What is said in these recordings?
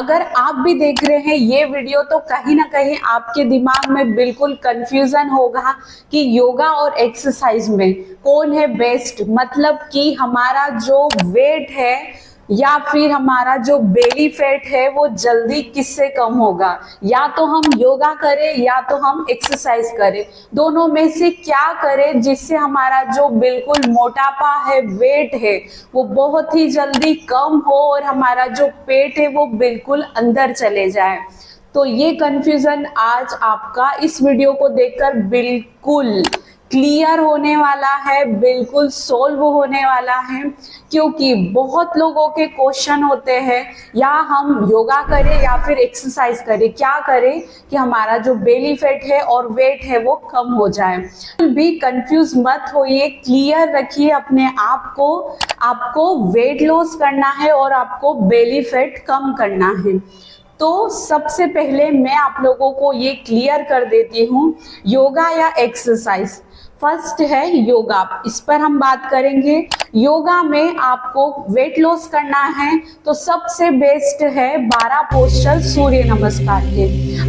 अगर आप भी देख रहे हैं ये वीडियो तो कहीं ना कहीं आपके दिमाग में बिल्कुल कंफ्यूजन होगा कि योगा और एक्सरसाइज में कौन है बेस्ट, मतलब कि हमारा जो वेट है या फिर हमारा जो बेली फैट है वो जल्दी किससे कम होगा, या तो हम योगा करें या तो हम एक्सरसाइज करें, दोनों में से क्या करें जिससे हमारा जो बिल्कुल मोटापा है, वेट है, वो बहुत ही जल्दी कम हो और हमारा जो पेट है वो बिल्कुल अंदर चले जाए। तो ये कंफ्यूजन आज आपका इस वीडियो को देखकर बिल्कुल क्लियर होने वाला है, बिल्कुल सोल्व होने वाला है। क्योंकि बहुत लोगों के क्वेश्चन होते हैं या हम योगा करें या फिर एक्सरसाइज करें, क्या करें कि हमारा जो बेली फैट है और वेट है वो कम हो जाए। भी कंफ्यूज मत होइए, क्लियर रखिए अपने आप को। आपको वेट लॉस करना है और आपको बेली फैट कम करना है। तो सबसे पहले मैं आप लोगों को ये क्लियर कर देती हूँ, योगा या एक्सरसाइज। फर्स्ट है योगा, इस पर हम बात करेंगे। योगा में आपको वेट लॉस करना है तो सबसे बेस्ट है 12 पोस्चर सूर्य नमस्कार के।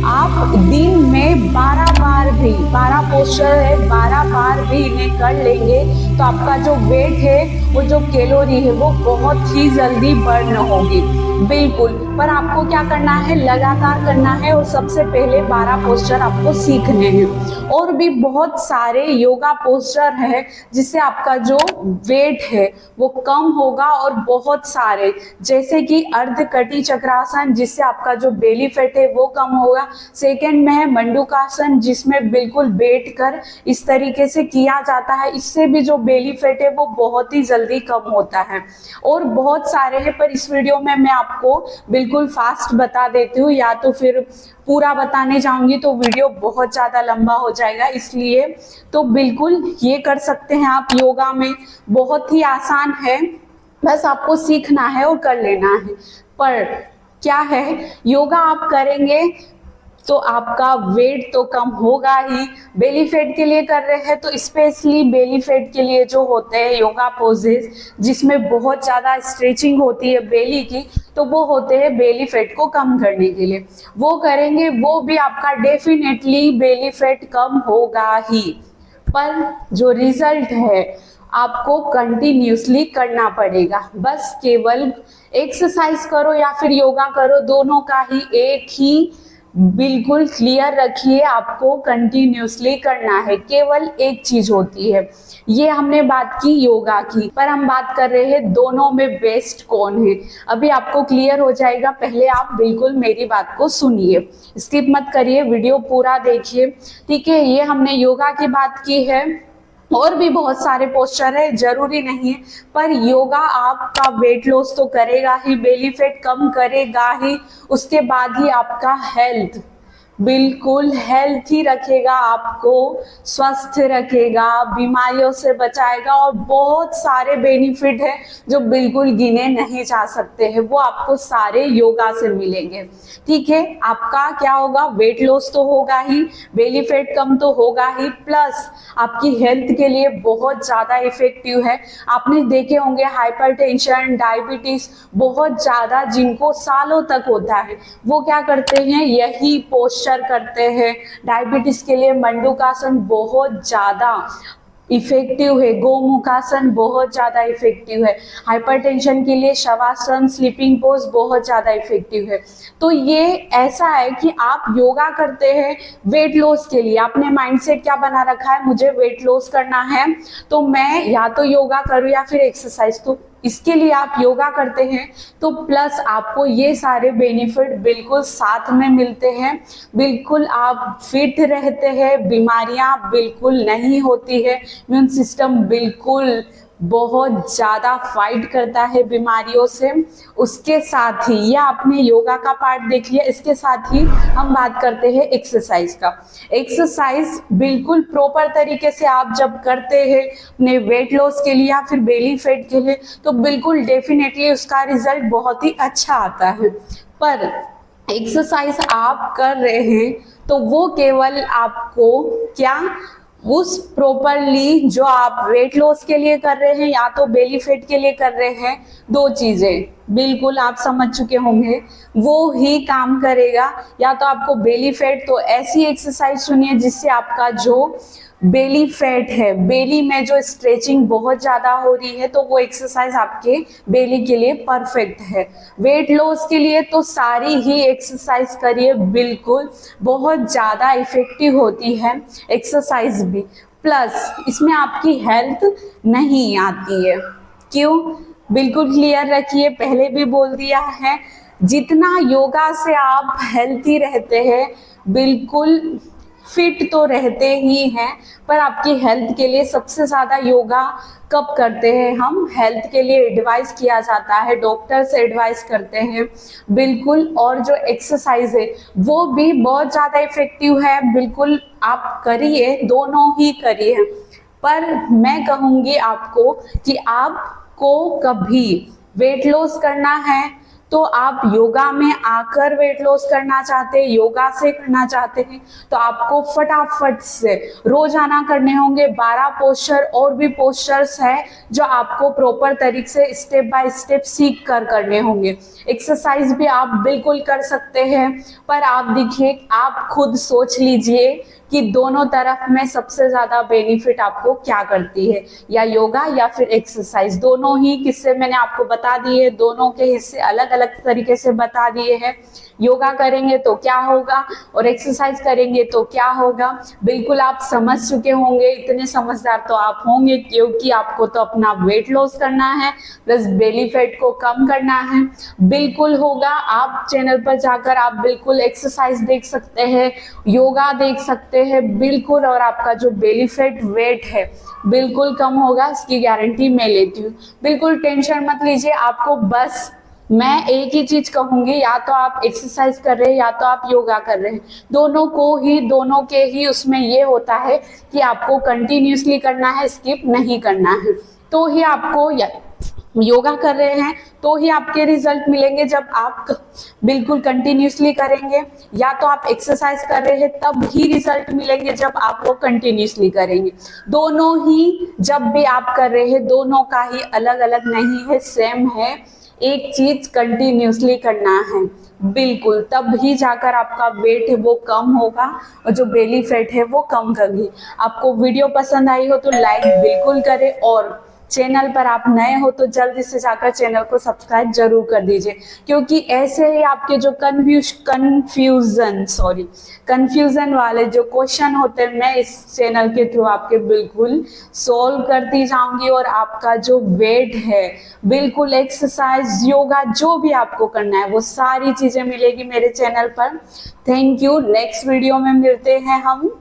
आप दिन में 12 बार भी, 12 पोस्चर है, 12 बार भी इन्हें कर लेंगे तो आपका जो वेट है, वो जो कैलोरी है, वो बहुत ही जल्दी बर्न होगी। बिल्कुल, पर आपको क्या करना है, लगातार करना है और सबसे पहले 12 पोस्चर आपको सीखने हैं। और भी बहुत सारे योगा पोस्चर है जिससे आपका जो वेट है वो कम होगा, और बहुत सारे जैसे कि अर्ध कटी चक्रासन जिससे आपका जो बेली फैट है वो कम होगा। सेकंड में है मंडूकासन जिसमें बिल्कुल बैठ कर इस तरीके से किया जाता है, इससे भी जो बेली फैट है वो बहुत ही जल्दी कम होता है। और बहुत सारे हैं, पर इस वीडियो में मैं आपको बिल्कुल फास्ट बता देती हूँ, या तो फिर पूरा बताने जाऊंगी तो वीडियो बहुत ज्यादा लंबा हो जाएगा, इसलिए तो बिल्कुल ये कर सकते हैं आप योगा में। बहुत ही आसान है, बस आपको सीखना है और कर लेना है। पर क्या है, योगा आप करेंगे तो आपका वेट तो कम होगा ही। बेली फैट के लिए कर रहे हैं तो स्पेशली बेली फैट के लिए जो होते हैं योगा पोजेस जिसमें बहुत ज़्यादा स्ट्रेचिंग होती है बेली की, तो वो होते हैं बेली फैट को कम करने के लिए। वो करेंगे, वो भी आपका डेफिनेटली बेली फैट कम होगा ही। पर जो रिजल्ट है आपको कंटिन्यूसली करना पड़ेगा। बस केवल एक्सरसाइज करो या फिर योगा करो, दोनों का ही एक ही बिल्कुल क्लियर रखिए, आपको कंटिन्यूसली करना है। केवल एक चीज होती है, ये हमने बात की योगा की, पर हम बात कर रहे हैं दोनों में बेस्ट कौन है। अभी आपको क्लियर हो जाएगा, पहले आप बिल्कुल मेरी बात को सुनिए, स्किप मत करिए, वीडियो पूरा देखिए, ठीक है। ये हमने योगा की बात की है, और भी बहुत सारे पोस्चर है, जरूरी नहीं है, पर योगा आपका वेट लॉस तो करेगा ही, बेली फैट कम करेगा ही, उसके बाद ही आपका हेल्थ, बिल्कुल हेल्थ ही रखेगा, आपको स्वस्थ रखेगा, बीमारियों से बचाएगा, और बहुत सारे बेनिफिट है जो बिल्कुल गिने नहीं जा सकते हैं, वो आपको सारे योगा से मिलेंगे, ठीक है। आपका क्या होगा, वेट लॉस तो होगा ही, बेली फैट कम तो होगा ही, प्लस आपकी हेल्थ के लिए बहुत ज़्यादा इफेक्टिव है। आपने देखे होंगे हाइपरटेंशन, डायबिटीज बहुत ज़्यादा जिनको सालों तक होता है, वो क्या करते हैं, यही पोस्चर करते हैं। डायबिटीज के लिए मंडूकासन बहुत ज्यादा इफेक्टिव है, गोमुखासन बहुत ज्यादा इफेक्टिव है। हाइपरटेंशन के लिए शवासन, स्लीपिंग पोज बहुत ज्यादा इफेक्टिव है। तो ये ऐसा है कि आप योगा करते हैं वेट लॉस के लिए, आपने माइंडसेट क्या बना रखा है, मुझे वेट लॉस करना है तो मैं या तो योगा करूं या फिर एक्सरसाइज, तो इसके लिए आप योगा करते हैं तो प्लस आपको ये सारे बेनिफिट बिल्कुल साथ में मिलते हैं, बिल्कुल आप फिट रहते हैं, बीमारियां बिल्कुल नहीं होती है, इम्यून सिस्टम बिल्कुल बहुत ज़्यादा फाइट करता है बीमारियों से। उसके साथ ही ये आपने योगा का पार्ट देख लिया, इसके साथ ही हम बात करते हैं एक्सरसाइज का। एक्सरसाइज बिल्कुल प्रॉपर तरीके से आप जब करते हैं अपने वेट लॉस के लिए या फिर बेली फैट के लिए, तो बिल्कुल डेफिनेटली उसका रिजल्ट बहुत ही अच्छा आता है। पर एक्सरसाइज आप कर रहे हैं तो वो केवल आपको क्या, उस प्रॉपरली जो आप वेट लॉस के लिए कर रहे हैं या तो बेली फैट के लिए कर रहे हैं, दो चीजें, बिल्कुल आप समझ चुके होंगे, वो ही काम करेगा। या तो आपको बेली फैट, तो ऐसी एक्सरसाइज चुनिए जिससे आपका जो बेली फैट है, बेली में जो स्ट्रेचिंग बहुत ज्यादा हो रही है, तो वो एक्सरसाइज आपके बेली के लिए परफेक्ट है। वेट लॉस के लिए तो सारी ही एक्सरसाइज करिए, बिल्कुल बहुत ज्यादा इफेक्टिव होती है एक्सरसाइज भी। प्लस इसमें आपकी हेल्थ नहीं आती है। क्यों? बिल्कुल क्लियर रखिए, पहले भी बोल दिया है, जितना योगा से आप हेल्थी रहते हैं, बिल्कुल फिट तो रहते ही हैं, पर आपकी हेल्थ के लिए सबसे ज़्यादा योगा कब करते हैं हम? हेल्थ के लिए एडवाइस किया जाता है, डॉक्टर से एडवाइस करते हैं, बिल्कुल। और जो एक्सरसाइज है वो भी बहुत ज़्यादा इफेक्टिव है, बिल्कुल आप करिए, दोनों ही करिए। पर मैं कहूँगी आपको कि आपको कभी वेट लॉस करना है तो आप योगा में आकर वेट लॉस करना चाहते हैं, योगा से करना चाहते हैं, तो आपको फटाफट से रोजाना करने होंगे 12 पोस्चर। और भी पोस्चर्स हैं जो आपको प्रॉपर तरीके से स्टेप बाय स्टेप सीख कर करने होंगे। एक्सरसाइज भी आप बिल्कुल कर सकते हैं, पर आप देखिए, आप खुद सोच लीजिए कि दोनों तरफ में सबसे ज्यादा बेनिफिट आपको क्या करती है, या योगा या फिर एक्सरसाइज। दोनों ही किस्से मैंने आपको बता दिए, दोनों के हिस्से अलग अलग तरीके से बता दिए हैं। योगा करेंगे तो क्या होगा और एक्सरसाइज करेंगे तो क्या होगा, बिल्कुल आप समझ चुके होंगे। इतने समझदार तो आप होंगे, क्योंकि आपको तो अपना वेट लॉस करना है, प्लस बेली फैट को कम करना है। बिल्कुल होगा। आप चैनल पर जाकर आप बिल्कुल एक्सरसाइज देख सकते हैं, योगा देख सकते हैं, बिल्कुल। और आपका जो बेली फैट वेट है बिल्कुल कम होगा, इसकी गारंटी मैं लेती हूँ। बिल्कुल टेंशन मत लीजिए। आपको बस मैं एक ही चीज कहूंगी, या तो आप एक्सरसाइज कर रहे हैं या तो आप योगा कर रहे हैं, दोनों के ही उसमें ये होता है कि आपको कंटिन्यूसली करना है, स्किप नहीं करना है। तो ही आपको योगा कर रहे हैं तो ही आपके रिजल्ट मिलेंगे जब आप बिल्कुल कंटिन्यूसली करेंगे, या तो आप एक्सरसाइज कर रहे हैं तब ही रिजल्ट मिलेंगे जब आप वो कंटिन्यूसली करेंगे। दोनों ही जब भी आप कर रहे हैं, दोनों का ही अलग अलग नहीं है, सेम है। एक चीज कंटिन्यूसली करना है, बिल्कुल, तब ही जाकर आपका वेट है वो कम होगा और जो बेली फैट है वो कम होगी। आपको वीडियो पसंद आई हो तो लाइक बिल्कुल करें, और चैनल पर आप नए हो तो जल्दी से जाकर चैनल को सब्सक्राइब जरूर कर दीजिए, क्योंकि ऐसे ही आपके जो कंफ्यूजन वाले जो क्वेश्चन होते हैं, मैं इस चैनल के थ्रू आपके बिल्कुल सॉल्व करती जाऊंगी। और आपका जो वेट है, बिल्कुल एक्सरसाइज, योगा, जो भी आपको करना है वो सारी चीजें मिलेगी मेरे चैनल पर। Thank you. नेक्स्ट वीडियो में मिलते हैं हम।